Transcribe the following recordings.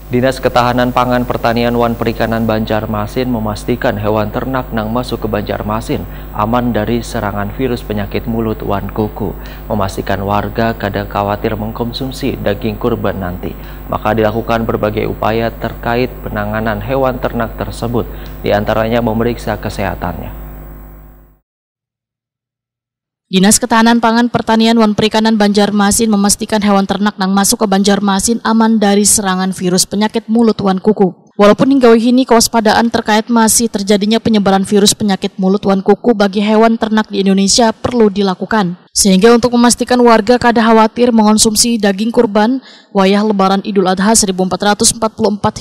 Dinas Ketahanan Pangan Pertanian wan Perikanan Banjarmasin memastikan hewan ternak nang masuk ke Banjarmasin aman dari serangan virus penyakit mulut wan kuku. Memastikan warga kada khawatir mengkonsumsi daging kurban nanti. Maka dilakukan berbagai upaya terkait penanganan hewan ternak tersebut, diantaranya memeriksa kesehatannya. Dinas Ketahanan Pangan Pertanian wan Perikanan Banjarmasin memastikan hewan ternak nang masuk ke Banjarmasin aman dari serangan virus penyakit mulut wan kuku. Walaupun hingga kini kewaspadaan terkait masih terjadinya penyebaran virus penyakit mulut wan kuku bagi hewan ternak di Indonesia perlu dilakukan. Sehingga untuk memastikan warga kada khawatir mengonsumsi daging kurban wayah Lebaran Idul Adha 1444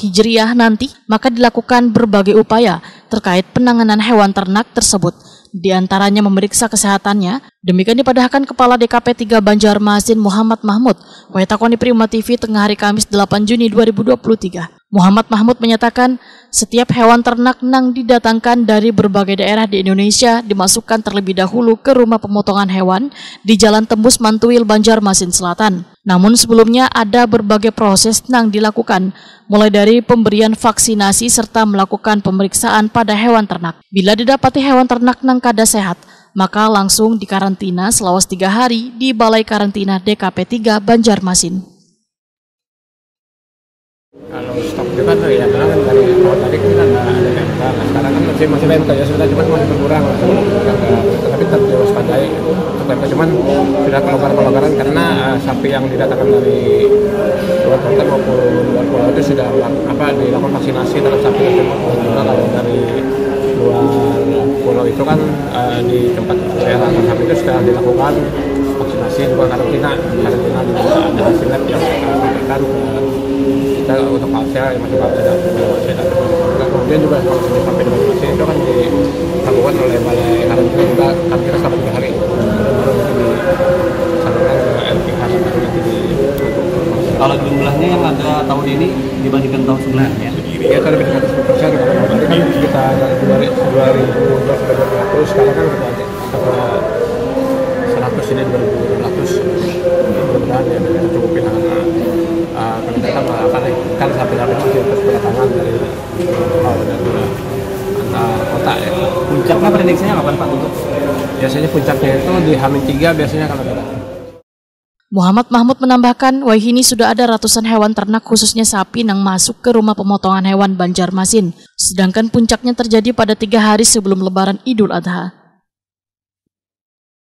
Hijriah nanti, maka dilakukan berbagai upaya terkait penanganan hewan ternak tersebut. Di antaranya memeriksa kesehatannya. Demikian dipadahkan Kepala DKP 3 Banjarmasin Muhammad Mahmud. Waitakoni Prima TV tengah hari Kamis 8 Juni 2023. Muhammad Mahmud menyatakan setiap hewan ternak nang didatangkan dari berbagai daerah di Indonesia dimasukkan terlebih dahulu ke rumah pemotongan hewan di Jalan Tembus Mantuil Banjarmasin Selatan. Namun sebelumnya ada berbagai proses nang dilakukan, mulai dari pemberian vaksinasi serta melakukan pemeriksaan pada hewan ternak. Bila didapati hewan ternak nang kada sehat, maka langsung dikarantina selama 3 hari di Balai Karantina DKP 3 Banjarmasin. Kalau stok itu kan ya memang kan dari awal tadi kita nggak ada pmk, sekarang kan masih pmk ya sebenarnya, cuma masih berkurang, tapi tetap diwaspadai untuk pmk, cuman sudah kelonggaran karena sapi yang didatangkan dari luar kota maupun luar pulau itu sudah dilakukan vaksinasi terhadap sapi tersebut. Juga kalau dari luar pulau itu kan di tempat daerah sapi itu sudah dilakukan vaksinasi, juga karantina ada hasil lab yang sampaikan kita untuk kalsia yang masuk kalsia dan kemudian juga sampai di Banjarmasin itu kan dilakukan oleh Balai Karantina juga karantina selama 3 hari baru disalurkan ke LPH nanti di. Kalau jumlahnya yang ada tahun ini dibandingkan tahun sebelumnya ya kan lebih dari 10%. Kalau kemarin kan kita 2.200 sekarang kan sudah 100 ini 2.200 mudah-mudahan ya cukupin peningkatan kan sapi-sapi masih terus berdatangan dari antar kota ya. Puncaknya prediksinya kapan Pak untuk? Biasanya puncaknya itu di H-3 biasanya kalau tidak. Muhammad Mahmud menambahkan, wahini sudah ada ratusan hewan ternak khususnya sapi nang masuk ke rumah pemotongan hewan Banjarmasin. Sedangkan puncaknya terjadi pada 3 hari sebelum Lebaran Idul Adha.